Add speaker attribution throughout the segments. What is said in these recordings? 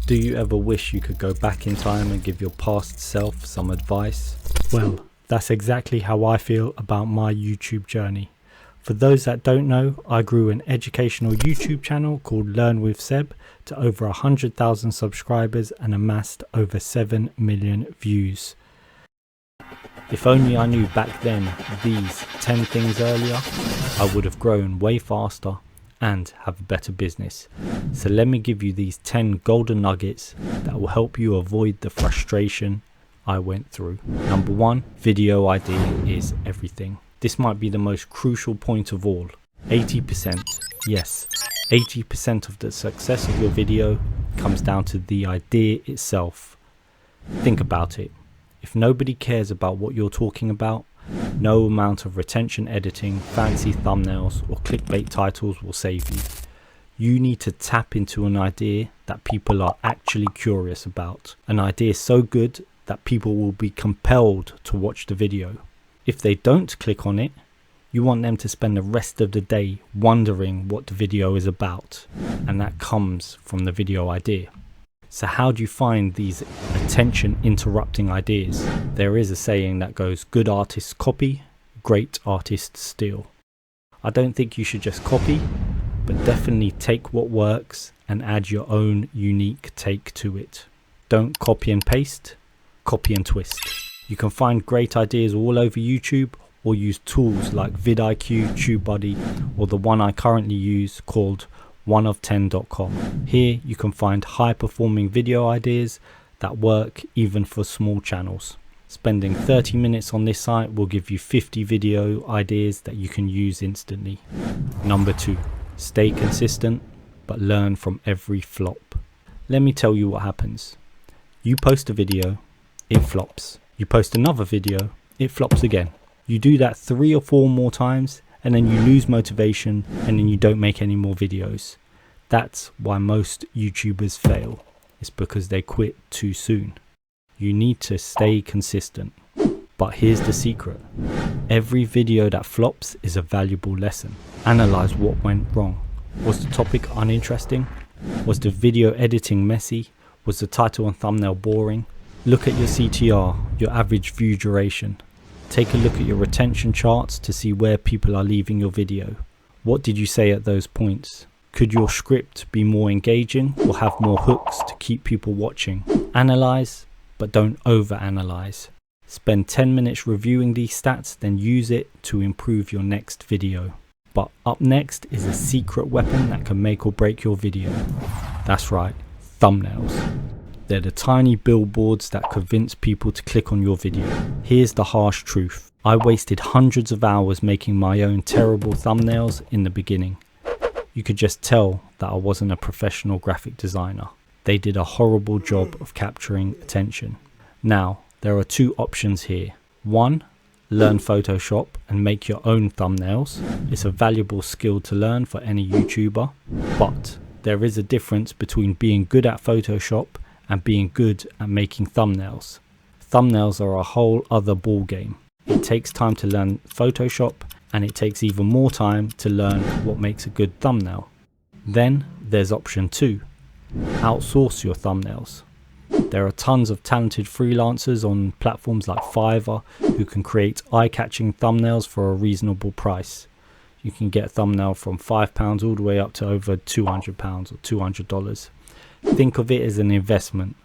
Speaker 1: Do you ever wish you could go back in time and give your past self some advice? Well, that's exactly how I feel about my YouTube journey. For those that don't know, I grew an educational YouTube channel called Learn with Seb to over 100,000 subscribers and amassed over 7 million views. If only I knew back then these 10 things earlier, I would have grown way faster and have a better business. So let me give you these 10 golden nuggets that will help you avoid the frustration I went through. Number 1, video idea is everything. This might be the most crucial point of all. 80%, yes, 80% of the success of your video comes down to the idea itself. Think about it. If nobody cares about what you're talking about, no amount of retention editing, fancy thumbnails or clickbait titles will save you. You need to tap into an idea that people are actually curious about. An idea so good that people will be compelled to watch the video. If they don't click on it, you want them to spend the rest of the day wondering what the video is about, and that comes from the video idea. So how do you find these attention interrupting ideas? There is a saying that goes, good artists copy, great artists steal. I don't think you should just copy, but definitely take what works and add your own unique take to it. Don't copy and paste, copy and twist. You can find great ideas all over YouTube, or use tools like vidIQ, TubeBuddy, or the one I currently use called oneof10.com. Here you can find high performing video ideas that work even for small channels. Spending 30 minutes on this site will give you 50 video ideas that you can use instantly. Number 2, stay consistent but learn from every flop. Let me tell you what happens. You post a video, it flops. You post another video, it flops again. You do that 3 or 4 more times and then you lose motivation and then you don't make any more videos. That's why most YouTubers fail. It's because they quit too soon. You need to stay consistent. But here's the secret. Every video that flops is a valuable lesson. Analyze what went wrong. Was the topic uninteresting? Was the video editing messy? Was the title and thumbnail boring? Look at your CTR, your average view duration. Take a look at your retention charts to see where people are leaving your video. What did you say at those points? Could your script be more engaging or have more hooks to keep people watching? Analyze, but don't overanalyze. Spend 10 minutes reviewing these stats, then use it to improve your next video. But up next is a secret weapon that can make or break your video. That's right, thumbnails. They're the tiny billboards that convince people to click on your video. Here's the harsh truth. I wasted hundreds of hours making my own terrible thumbnails in the beginning. You could just tell that I wasn't a professional graphic designer. They did a horrible job of capturing attention. Now, there are 2 options here. 1, learn Photoshop and make your own thumbnails. It's a valuable skill to learn for any YouTuber, but there is a difference between being good at Photoshop and being good at making thumbnails. Thumbnails are a whole other ball game. It takes time to learn Photoshop, and it takes even more time to learn what makes a good thumbnail. Then there's option 2, outsource your thumbnails. There are tons of talented freelancers on platforms like Fiverr who can create eye-catching thumbnails for a reasonable price. You can get a thumbnail from £5 all the way up to over £200 or $200. Think of it as an investment.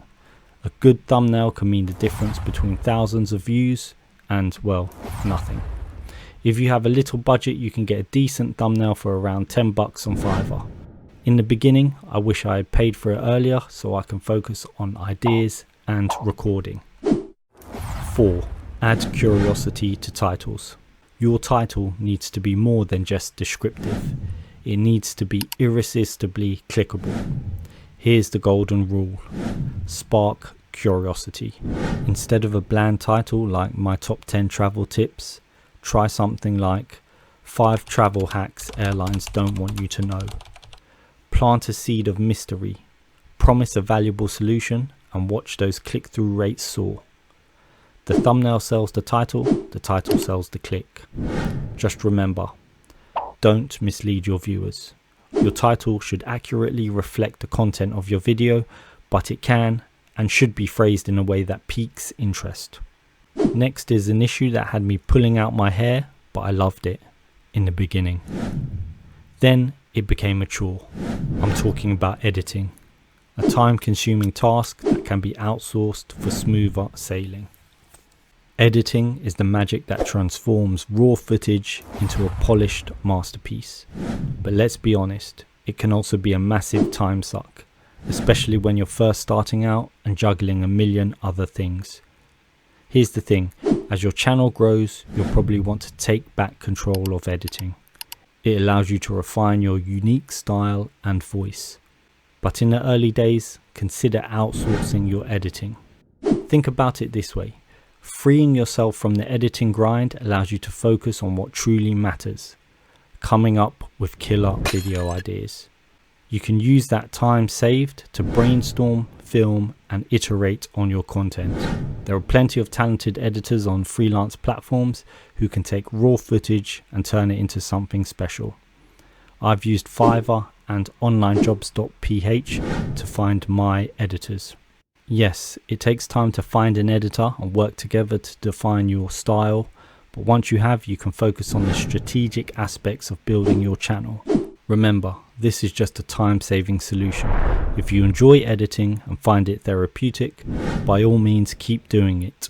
Speaker 1: A good thumbnail can mean the difference between thousands of views and, well, nothing. If you have a little budget, you can get a decent thumbnail for around $10 on Fiverr. In the beginning, I wish I had paid for it earlier so I can focus on ideas and recording. 4. Add curiosity to titles. Your title needs to be more than just descriptive. It needs to be irresistibly clickable. Here's the golden rule. Spark curiosity. Instead of a bland title like My Top 10 Travel Tips, try something like 5 travel hacks airlines don't want you to know. Plant a seed of mystery. Promise a valuable solution and watch those click-through rates soar. The thumbnail sells the title sells the click. Just remember, don't mislead your viewers. Your title should accurately reflect the content of your video, but it can and should be phrased in a way that piques interest. Next is an issue that had me pulling out my hair, but I loved it in the beginning. Then it became a chore. I'm talking about editing, a time-consuming task that can be outsourced for smoother sailing. Editing is the magic that transforms raw footage into a polished masterpiece. But let's be honest, it can also be a massive time suck, especially when you're first starting out and juggling a million other things. Here's the thing, as your channel grows, you'll probably want to take back control of editing. It allows you to refine your unique style and voice. But in the early days, consider outsourcing your editing. Think about it this way. Freeing yourself from the editing grind allows you to focus on what truly matters, coming up with killer video ideas. You can use that time saved to brainstorm, film, and iterate on your content. There are plenty of talented editors on freelance platforms who can take raw footage and turn it into something special. I've used Fiverr and onlinejobs.ph to find my editors. Yes, it takes time to find an editor and work together to define your style, but once you have, you can focus on the strategic aspects of building your channel. Remember, this is just a time-saving solution. If you enjoy editing and find it therapeutic, by all means keep doing it.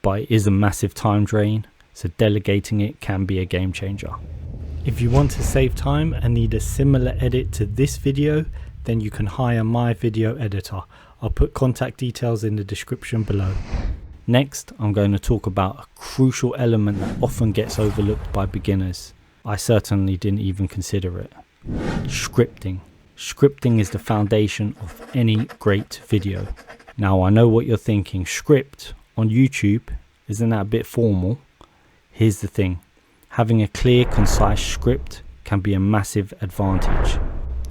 Speaker 1: But it is a massive time drain, so delegating it can be a game changer. If you want to save time and need a similar edit to this video, then you can hire my video editor. I'll put contact details in the description below. Next, I'm going to talk about a crucial element that often gets overlooked by beginners. I certainly didn't even consider it. Scripting. Scripting is the foundation of any great video. Now I know what you're thinking, script on YouTube, isn't that a bit formal? Here's the thing, having a clear, concise script can be a massive advantage.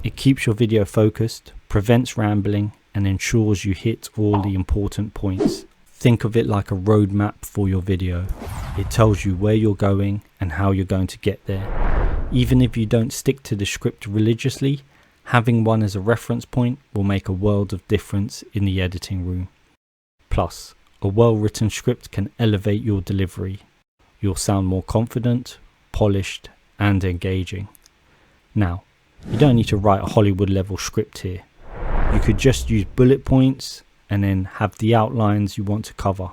Speaker 1: It keeps your video focused, prevents rambling, and ensures you hit all the important points. Think of it like a roadmap for your video. It tells you where you're going and how you're going to get there. Even if you don't stick to the script religiously, having one as a reference point will make a world of difference in the editing room. Plus, a well-written script can elevate your delivery. You'll sound more confident, polished, and engaging. Now, you don't need to write a Hollywood-level script here. You could just use bullet points and then have the outlines you want to cover.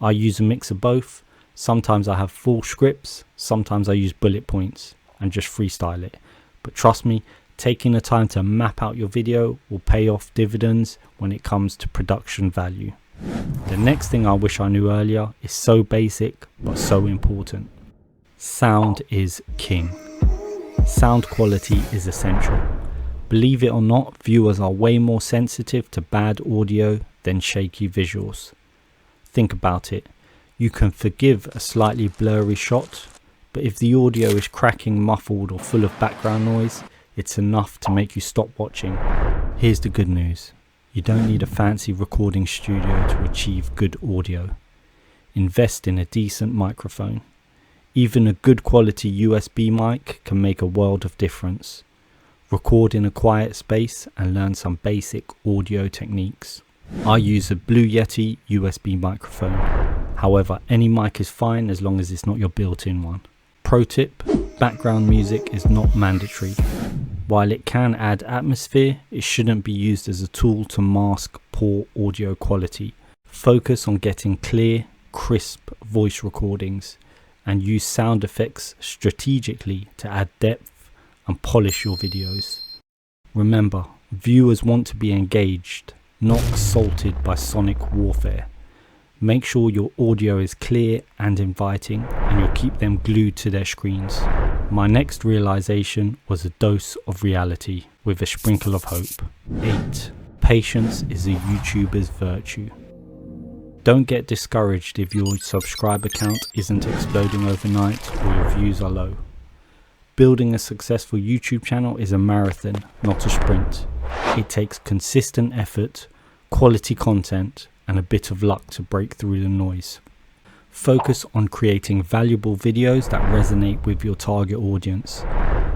Speaker 1: I use a mix of both. Sometimes I have full scripts, sometimes I use bullet points and just freestyle it. But trust me, taking the time to map out your video will pay off dividends when it comes to production value. The next thing I wish I knew earlier is so basic but so important. Sound is king. Sound quality is essential. Believe it or not, viewers are way more sensitive to bad audio than shaky visuals. Think about it. You can forgive a slightly blurry shot, but if the audio is cracking, muffled, or full of background noise, it's enough to make you stop watching. Here's the good news. You don't need a fancy recording studio to achieve good audio. Invest in a decent microphone. Even a good quality USB mic can make a world of difference. Record in a quiet space and learn some basic audio techniques. I use a Blue Yeti USB microphone. However, any mic is fine as long as it's not your built-in one. Pro tip, background music is not mandatory. While it can add atmosphere, it shouldn't be used as a tool to mask poor audio quality. Focus on getting clear, crisp voice recordings and use sound effects strategically to add depth and polish your videos. Remember, viewers want to be engaged, not assaulted by sonic warfare. Make sure your audio is clear and inviting, and you'll keep them glued to their screens. My next realization was a dose of reality with a sprinkle of hope. 8. Patience is a YouTuber's virtue. Don't get discouraged if your subscriber count isn't exploding overnight or your views are low. Building a successful YouTube channel is a marathon, not a sprint. It takes consistent effort, quality content, and a bit of luck to break through the noise. Focus on creating valuable videos that resonate with your target audience.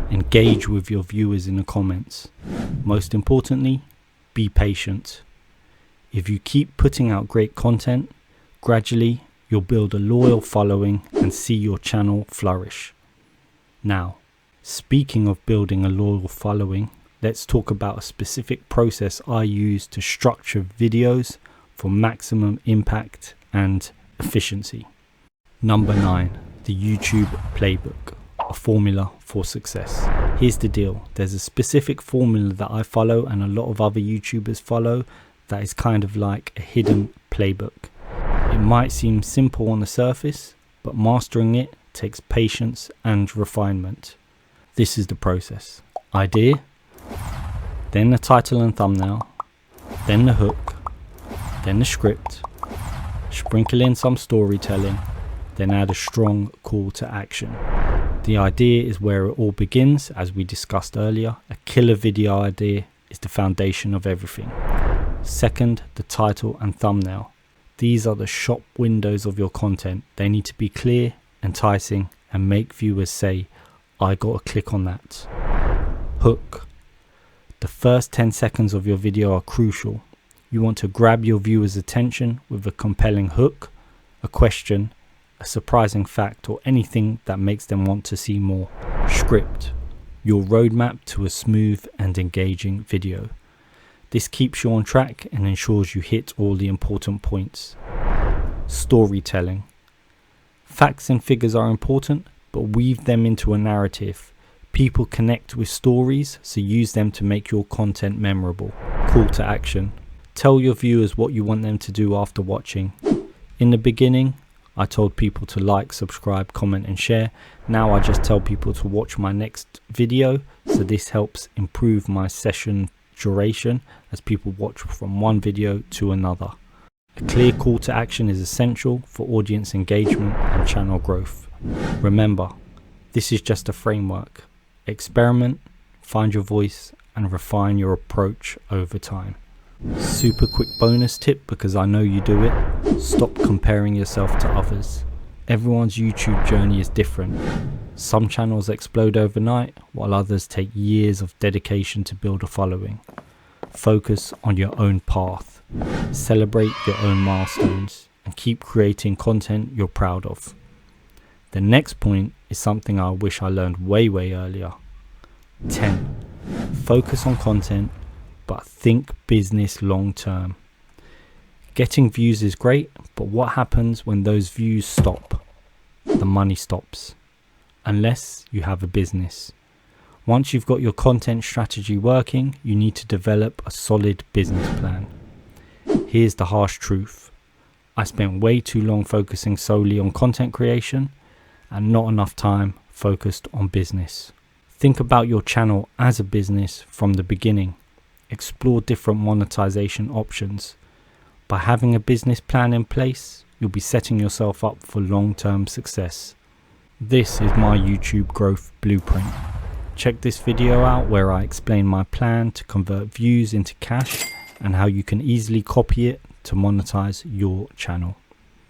Speaker 1: Engage with your viewers in the comments. Most importantly, be patient. If you keep putting out great content, gradually you'll build a loyal following and see your channel flourish. Now, speaking of building a loyal following, let's talk about a specific process I use to structure videos for maximum impact and efficiency. Number 9, the YouTube playbook, a formula for success. Here's the deal. There's a specific formula that I follow and a lot of other YouTubers follow that is kind of like a hidden playbook. It might seem simple on the surface, but mastering it takes patience and refinement. This is the process. Idea, then the title and thumbnail, then the hook, then the script, sprinkle in some storytelling, then add a strong call to action. The idea is where it all begins, as we discussed earlier. A killer video idea is the foundation of everything. Second, the title and thumbnail. These are the shop windows of your content. They need to be clear, enticing, and make viewers say, I gotta click on that. Hook. The first 10 seconds of your video are crucial. You want to grab your viewers' attention with a compelling hook, a question, a surprising fact, or anything that makes them want to see more. Script. Your roadmap to a smooth and engaging video. This keeps you on track and ensures you hit all the important points. Storytelling. Facts and figures are important, but weave them into a narrative. People connect with stories, so use them to make your content memorable. Call to action. Tell your viewers what you want them to do after watching. In the beginning, I told people to like, subscribe, comment and share. Now I just tell people to watch my next video, so this helps improve my session duration as people watch from one video to another. A clear call to action is essential for audience engagement and channel growth. Remember, this is just a framework. Experiment, find your voice and refine your approach over time. Super quick bonus tip, because I know you do it. Stop comparing yourself to others. Everyone's YouTube journey is different. Some channels explode overnight, while others take years of dedication to build a following. Focus on your own path. Celebrate your own milestones and keep creating content you're proud of. The next point is something I wish I learned way earlier. 10. Focus on content, but think business long term. Getting views is great, but what happens when those views stop? The money stops. Unless you have a business. Once you've got your content strategy working, you need to develop a solid business plan. Here's the harsh truth. I spent way too long focusing solely on content creation and not enough time focused on business. Think about your channel as a business from the beginning. Explore different monetization options. By having a business plan in place, you'll be setting yourself up for long-term success. This is my YouTube growth blueprint. Check this video out where I explain my plan to convert views into cash and how you can easily copy it to monetize your channel.